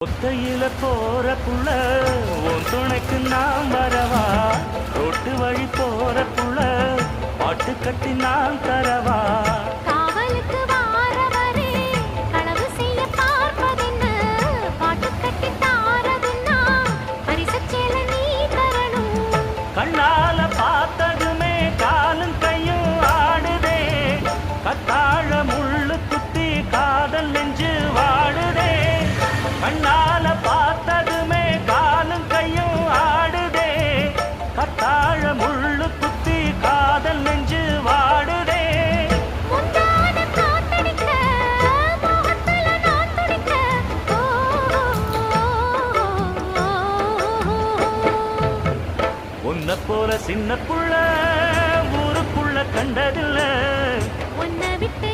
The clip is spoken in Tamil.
ஒத்தையில போற புள்ள உன் துணைக்கு நான் வரவா, ரோட்டு வழி போற புள்ள பாட்டு கட்டி நான் தரவா. காவலுக்கு வாரவரே களவு செய்ய பார்ப்பதென்ன, பாட்டு கட்டி தாரதுன்னா பரிசச்சேல நீ தரணும். கண்ணால பார்த்ததுமே காலும் கையும் ஆடுதே, கத்தாழ முள்ளு குத்தி காதல் நெஞ்சு வாடுதே. கண்ணால பார்த்ததுமே காலும் கையும் ஆடுதே, கத்தாழ முள்ளு குத்தி காதல் நெஞ்சு வாடுதே. முந்தான காத்தடிக்க மோகத்துல நான் துடிக்க, ஓ, உன்னை போல சின்ன புள்ள ஊருக்குள்ள கண்டதில்ல, உன்னை விட்டு